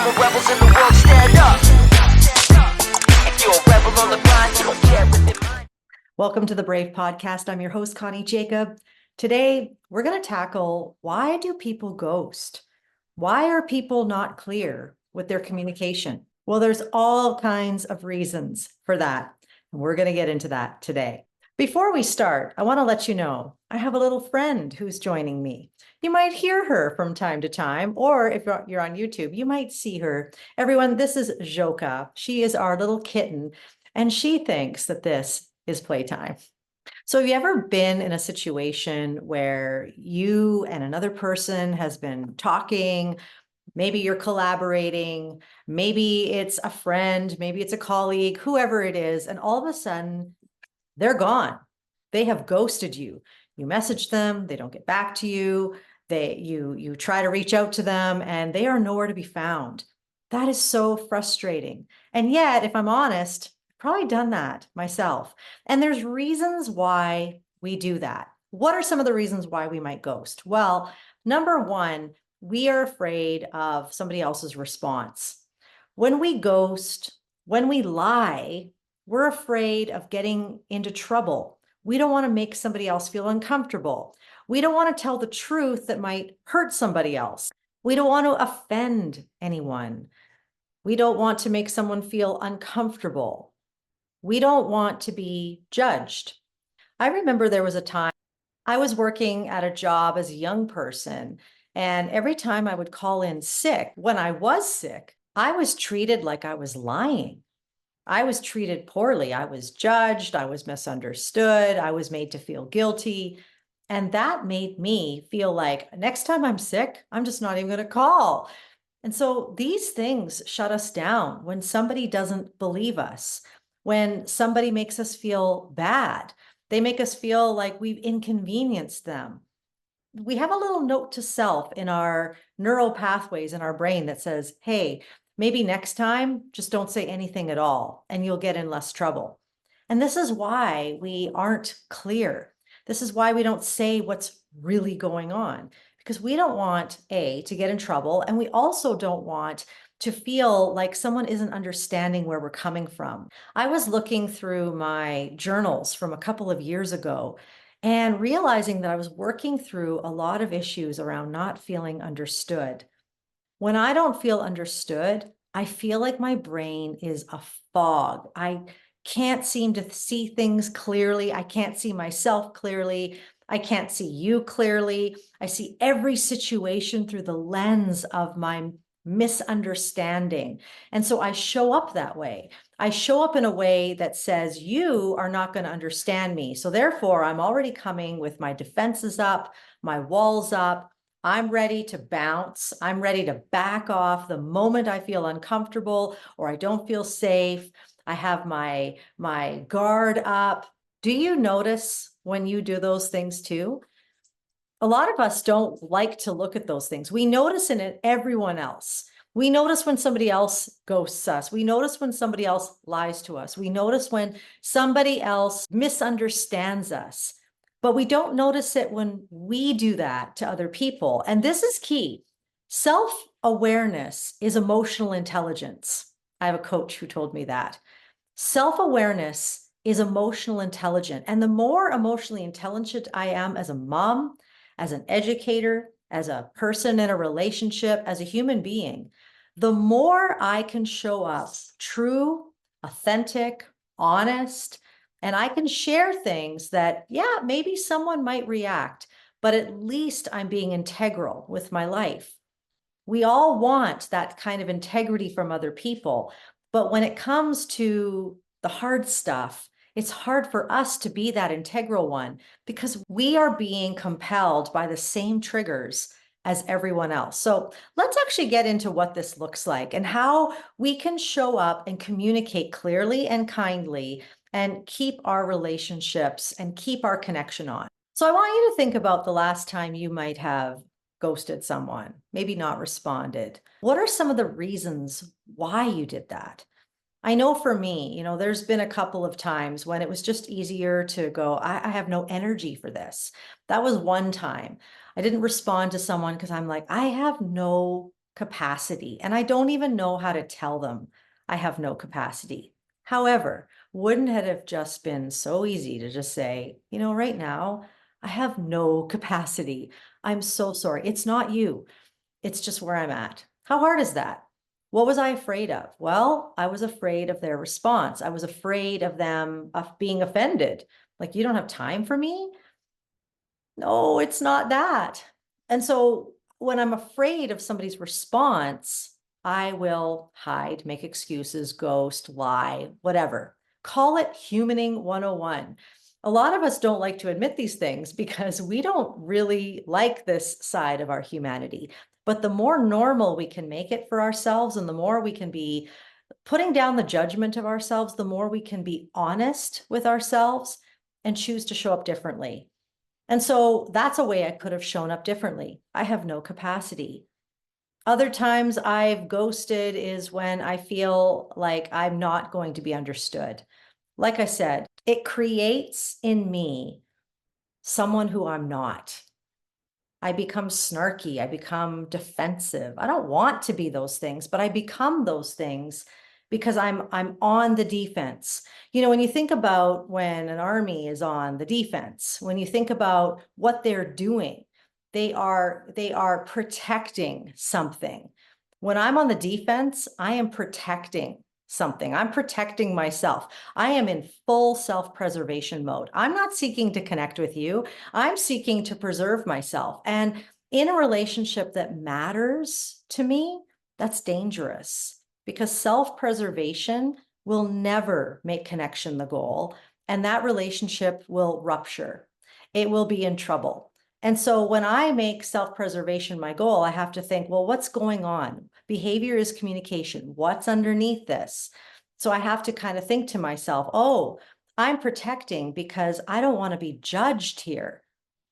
the rebels in the world, stand up. If you're a rebel on the grind, you don't care what they mind. Welcome to the Brave Podcast. I'm your host, Connie Jacob. Today, we're going to tackle, why do people ghost? Why are people not clear with their communication? Well, there's all kinds of reasons for that. And we're going to get into that today. Before we start, I want to let you know, I have a little friend who's joining me. You might hear her from time to time, or if you're on YouTube, you might see her. Everyone, this is Joka. She is our little kitten, and she thinks that this is playtime. So have you ever been in a situation where you and another person has been talking? Maybe you're collaborating, maybe it's a friend, maybe it's a colleague, whoever it is, and all of a sudden they're gone. They have ghosted you. You message them, they don't get back to you. You try to reach out to them and they are nowhere to be found. That is so frustrating. And yet, if I'm honest, I've probably done that myself. And there's reasons why we do that. What are some of the reasons why we might ghost? Well, number one, we are afraid of somebody else's response. When we ghost, when we lie, we're afraid of getting into trouble. We don't want to make somebody else feel uncomfortable. We don't want to tell the truth that might hurt somebody else. We don't want to offend anyone. We don't want to make someone feel uncomfortable. We don't want to be judged. I remember there was a time I was working at a job as a young person, and every time I would call in sick, when I was sick, I was treated like I was lying. I was treated poorly. I was judged. I was misunderstood. I was made to feel guilty. And that made me feel like next time I'm sick, I'm just not even going to call. And so these things shut us down when somebody doesn't believe us, when somebody makes us feel bad. They make us feel like we've inconvenienced them. We have a little note to self in our neural pathways in our brain that says, hey, maybe next time, just don't say anything at all, and you'll get in less trouble. And this is why we aren't clear. This is why we don't say what's really going on, because we don't want, A, to get in trouble, and we also don't want to feel like someone isn't understanding where we're coming from. I was looking through my journals from a couple of years ago and realizing that I was working through a lot of issues around not feeling understood. When I don't feel understood, I feel like my brain is a fog. I can't seem to see things clearly. I can't see myself clearly. I can't see you clearly. I see every situation through the lens of my misunderstanding. And so I show up that way. I show up in a way that says, you are not going to understand me. So therefore, I'm already coming with my defenses up, my walls up. I'm ready to bounce. I'm ready to back off the moment I feel uncomfortable or I don't feel safe. I have my guard up. Do you notice when you do those things too? A lot of us don't like to look at those things. We notice in it everyone else. We notice when somebody else ghosts us. We notice when somebody else lies to us. We notice when somebody else misunderstands us. But we don't notice it when we do that to other people. And this is key. Self-awareness is emotional intelligence. I have a coach who told me that. Self-awareness is emotional intelligence. And the more emotionally intelligent I am as a mom, as an educator, as a person in a relationship, as a human being, the more I can show up true, authentic, honest, and I can share things that, yeah, maybe someone might react, but at least I'm being integral with my life. We all want that kind of integrity from other people, but when it comes to the hard stuff, it's hard for us to be that integral one because we are being compelled by the same triggers as everyone else. So let's actually get into what this looks like and how we can show up and communicate clearly and kindly and keep our relationships and keep our connection on. So I want you to think about the last time you might have ghosted someone, maybe not responded. What are some of the reasons why you did that? I know for me, there's been a couple of times when it was just easier to go, I have no energy for this. That was one time. I didn't respond to someone because I'm like, I have no capacity. And I don't even know how to tell them I have no capacity. However, wouldn't it have just been so easy to just say, right now, I have no capacity. I'm so sorry. It's not you. It's just where I'm at. How hard is that? What was I afraid of? Well, I was afraid of their response. I was afraid of them being offended. Like, you don't have time for me? No, it's not that. And so when I'm afraid of somebody's response, I will hide, make excuses, ghost, lie, whatever. Call it humaning 101. A lot of us don't like to admit these things because we don't really like this side of our humanity. But the more normal we can make it for ourselves and the more we can be putting down the judgment of ourselves, the more we can be honest with ourselves and choose to show up differently. And so that's a way I could have shown up differently. I have no capacity. Other times I've ghosted is when I feel like I'm not going to be understood. Like I said, it creates in me someone who I'm not. I become snarky. I become defensive. I don't want to be those things, but I become those things because I'm on the defense. When you think about when an army is on the defense, when you think about what they're doing, they are protecting something. When I'm on the defense, I am protecting something. I'm protecting myself. I am in full self-preservation mode. I'm not seeking to connect with you. I'm seeking to preserve myself. And in a relationship that matters to me, that's dangerous because self-preservation will never make connection the goal. And that relationship will rupture. It will be in trouble. And so when I make self-preservation my goal, I have to think, well, what's going on? Behavior is communication. What's underneath this? So I have to kind of think to myself, oh, I'm protecting because I don't want to be judged here.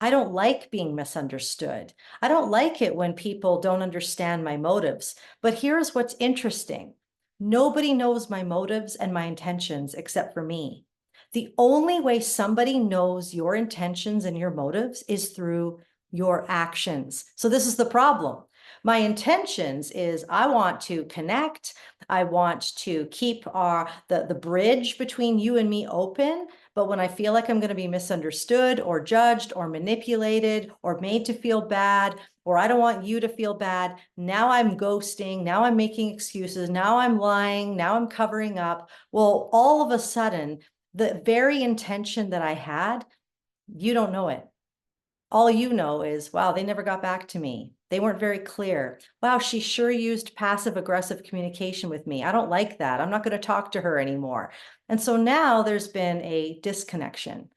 I don't like being misunderstood. I don't like it when people don't understand my motives. But here's what's interesting. Nobody knows my motives and my intentions except for me. The only way somebody knows your intentions and your motives is through your actions. So this is the problem. My intentions is I want to connect. I want to keep the bridge between you and me open. But when I feel like I'm going to be misunderstood or judged or manipulated or made to feel bad, or I don't want you to feel bad, now I'm ghosting. Now I'm making excuses. Now I'm lying. Now I'm covering up. Well, all of a sudden, the very intention that I had, you don't know it. All you know is, wow, they never got back to me. They weren't very clear. Wow, she sure used passive aggressive communication with me. I don't like that. I'm not going to talk to her anymore. And so now there's been a disconnection.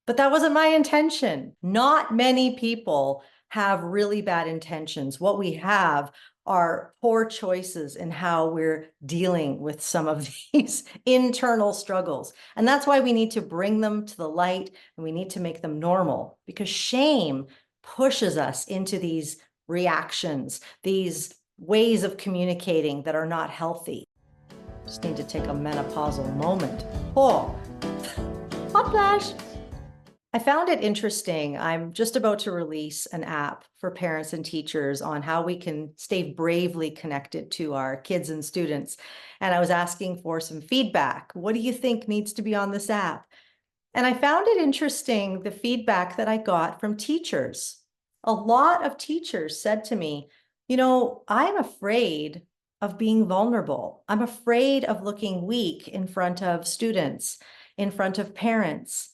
But that wasn't my intention. Not many people have really bad intentions. What we have are poor choices in how we're dealing with some of these internal struggles. And that's why we need to bring them to the light and we need to make them normal because shame pushes us into these reactions, these ways of communicating that are not healthy. Just need to take a menopausal moment. Oh, hot flash. I found it interesting. I'm just about to release an app for parents and teachers on how we can stay bravely connected to our kids and students. And I was asking for some feedback. What do you think needs to be on this app? And I found it interesting, the feedback that I got from teachers. A lot of teachers said to me, I'm afraid of being vulnerable. I'm afraid of looking weak in front of students, in front of parents.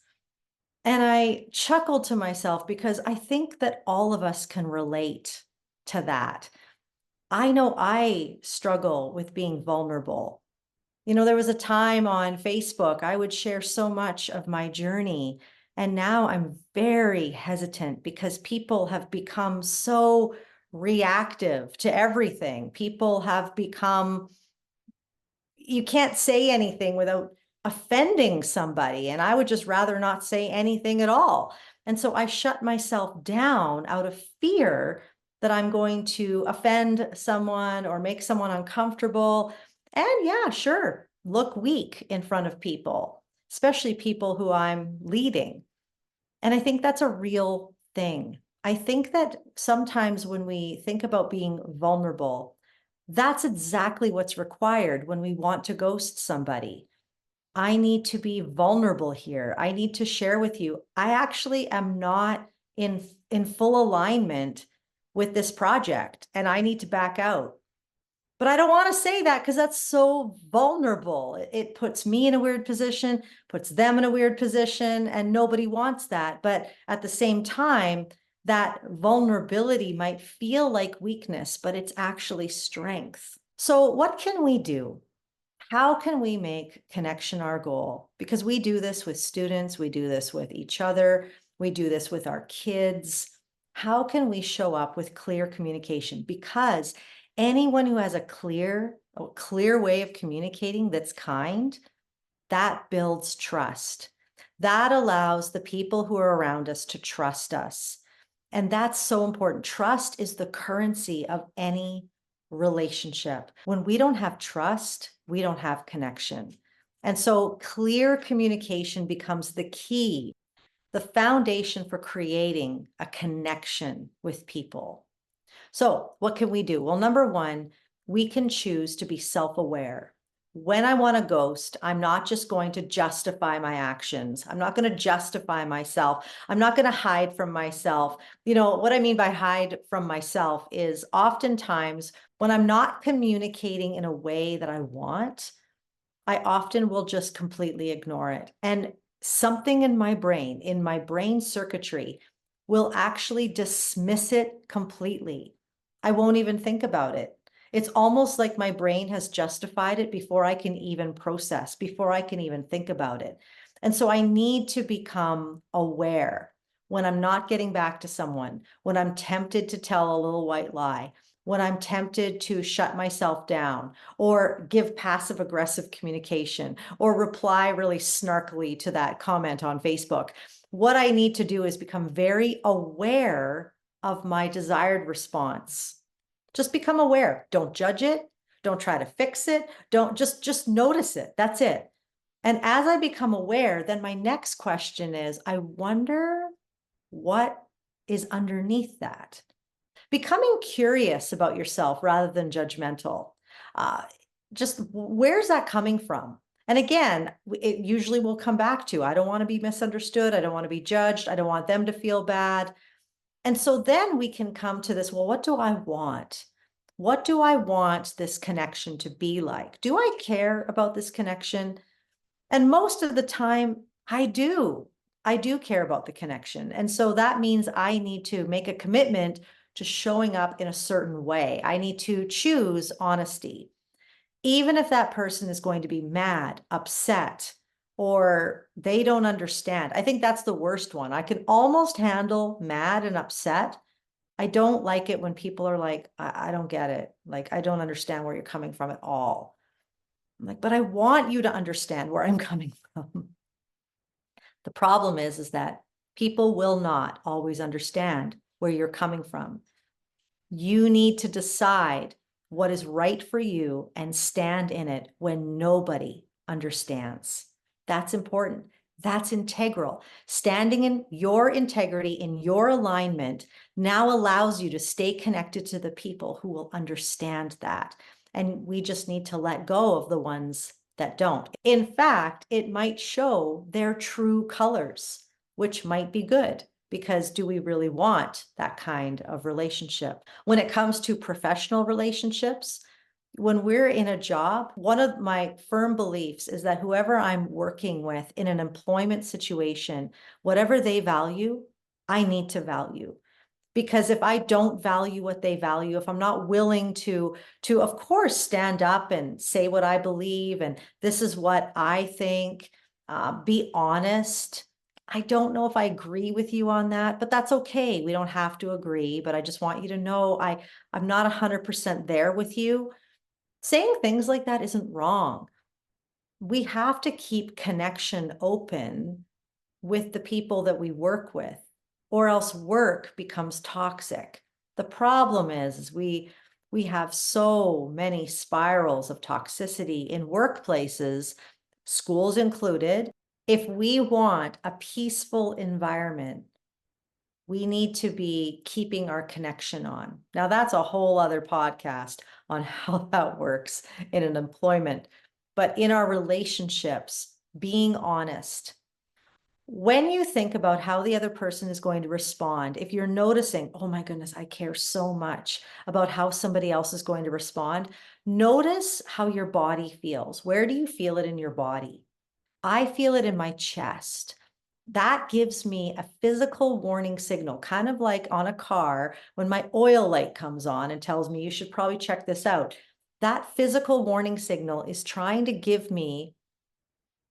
And I chuckled to myself because I think that all of us can relate to that. I know I struggle with being vulnerable. There was a time on Facebook, I would share so much of my journey. And now I'm very hesitant because people have become so reactive to everything. People have become, you can't say anything without offending somebody. And I would just rather not say anything at all. And so I shut myself down out of fear that I'm going to offend someone or make someone uncomfortable. And yeah, sure, look weak in front of people, especially people who I'm leading. And I think that's a real thing. I think that sometimes when we think about being vulnerable, that's exactly what's required when we want to ghost somebody. I need to be vulnerable here. I need to share with you. I actually am not in full alignment with this project and I need to back out. But I don't want to say that because that's so vulnerable. It puts me in a weird position, puts them in a weird position, and nobody wants that. But at the same time, that vulnerability might feel like weakness, but it's actually strength. So, what can we do? How can we make connection our goal? Because we do this with students, we do this with each other, we do this with our kids. How can we show up with clear communication? Because anyone who has a clear way of communicating that's kind, that builds trust. That allows the people who are around us to trust us. And that's so important. Trust is the currency of any relationship. When we don't have trust, we don't have connection. And so clear communication becomes the key, the foundation for creating a connection with people. So, what can we do? Well, number one, we can choose to be self aware. When I want to ghost, I'm not just going to justify my actions. I'm not going to justify myself. I'm not going to hide from myself. What I mean by hide from myself is oftentimes when I'm not communicating in a way that I want, I often will just completely ignore it. And something in my brain circuitry, will actually dismiss it completely. I won't even think about it. It's almost like my brain has justified it before I can even process, before I can even think about it. And so I need to become aware when I'm not getting back to someone, when I'm tempted to tell a little white lie, when I'm tempted to shut myself down or give passive aggressive communication or reply really snarkily to that comment on Facebook. What I need to do is become very aware of my desired response. Just become aware. Don't judge it. Don't try to fix it. Don't just notice it. That's it. And as I become aware, then my next question is, I wonder what is underneath that. Becoming curious about yourself rather than judgmental. Uh, just where's that coming from? And again, it usually will come back to, I don't want to be misunderstood. I don't want to be judged. I don't want them to feel bad. And so then we can come to this, well, what do I want? What do I want this connection to be like? Do I care about this connection? And most of the time, I do. I do care about the connection. And so that means I need to make a commitment to showing up in a certain way. I need to choose honesty, even if that person is going to be mad, upset, or they don't understand. I think that's the worst one. I can almost handle mad and upset. I don't like it when people are like, I don't get it. Like, I don't understand where you're coming from at all. I'm like, but I want you to understand where I'm coming from. The problem is that people will not always understand where you're coming from. You need to decide what is right for you and stand in it when nobody understands. That's important. That's integral. Standing in your integrity, in your alignment, now allows you to stay connected to the people who will understand that. And we just need to let go of the ones that don't. In fact, it might show their true colors, which might be good. Because do we really want that kind of relationship? When it comes to professional relationships, when we're in a job, one of my firm beliefs is that whoever I'm working with in an employment situation, whatever they value, I need to value. Because if I don't value what they value, if I'm not willing to of course stand up and say what I believe and this is what I think, be honest. I don't know if I agree with you on that, but that's okay. We don't have to agree, but I just want you to know I'm not 100% there with you. Saying things like that isn't wrong. We have to keep connection open with the people that we work with, or else work becomes toxic. The problem is we have so many spirals of toxicity in workplaces, schools included. If we want a peaceful environment, we need to be keeping our connection on. Now, that's a whole other podcast on how that works in an employment, but in our relationships, being honest. When you think about how the other person is going to respond, if you're noticing, oh my goodness, I care so much about how somebody else is going to respond, notice how your body feels. Where do you feel it in your body? I feel it in my chest. That gives me a physical warning signal, kind of like on a car when my oil light comes on and tells me you should probably check this out. That physical warning signal is trying to give me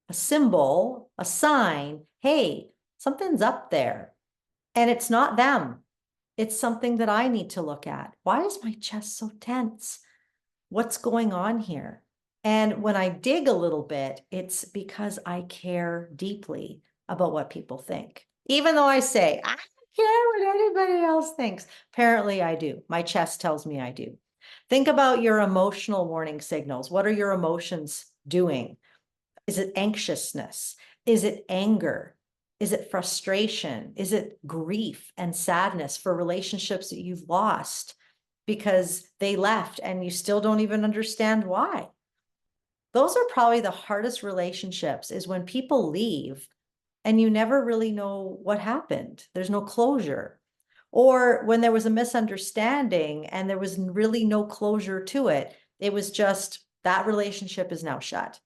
a symbol, a sign, hey, something's up there. And it's not them. It's something that I need to look at. Why is my chest so tense? What's going on here? And when I dig a little bit, it's because I care deeply about what people think. Even though I say, I don't care what anybody else thinks. Apparently I do. My chest tells me I do. Think about your emotional warning signals. What are your emotions doing? Is it anxiousness? Is it anger? Is it frustration? Is it grief and sadness for relationships that you've lost because they left and you still don't even understand why? Those are probably the hardest relationships, is when people leave and you never really know what happened. There's no closure. Or when there was a misunderstanding and there was really no closure to it. It was just that relationship is now shut.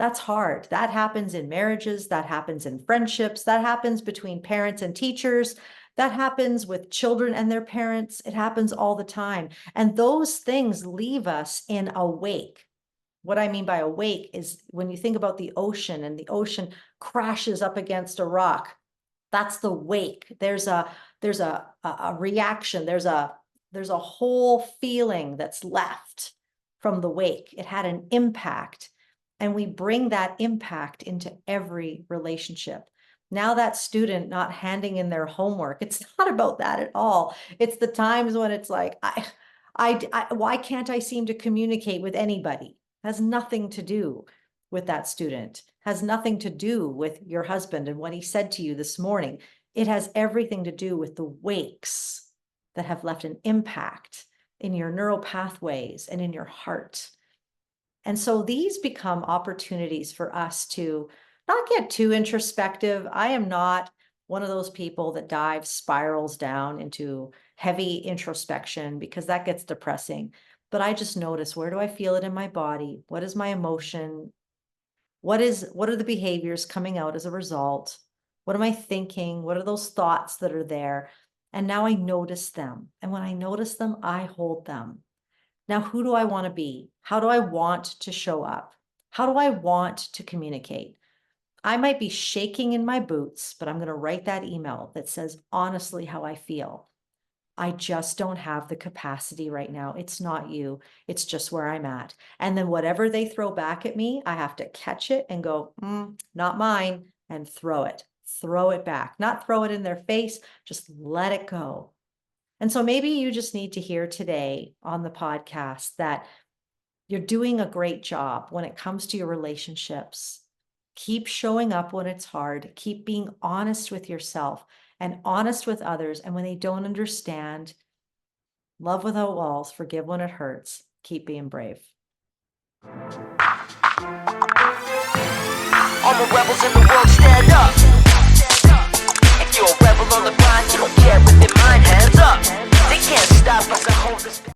That's hard. That happens in marriages, that happens in friendships, that happens between parents and teachers, that happens with children and their parents. It happens all the time. And those things leave us in a wake. What I mean by a wake is when you think about the ocean and the ocean crashes up against a rock, that's the wake. There's a reaction. There's a whole feeling that's left from the wake. It had an impact. And we bring that impact into every relationship. Now that student not handing in their homework, it's not about that at all. It's the times when it's like, why can't I seem to communicate with anybody? It has nothing to do with that student. It has nothing to do with your husband and what he said to you this morning. It has everything to do with the wakes that have left an impact in your neural pathways and in your heart. And so these become opportunities for us to not get too introspective. I am not one of those people that spirals down into heavy introspection, because that gets depressing. But I just notice, where do I feel it in my body? What is my emotion? What are the behaviors coming out as a result? What am I thinking? What are those thoughts that are there? And now I notice them. And when I notice them, I hold them. Now, who do I want to be? How do I want to show up? How do I want to communicate? I might be shaking in my boots, but I'm going to write that email that says honestly how I feel. I just don't have the capacity right now. It's not you. It's just where I'm at. And then whatever they throw back at me, I have to catch it and go, not mine, and throw it back. Not throw it in their face, just let it go. And so maybe you just need to hear today on the podcast that you're doing a great job when it comes to your relationships. Keep showing up when it's hard. Keep being honest with yourself and honest with others. And when they don't understand, love without walls, forgive when it hurts. Keep being brave. All the rebels in the world, stand up. If you're a rebel on the grind, you don't care with your mind, hands up. They can't stop us, I hold this.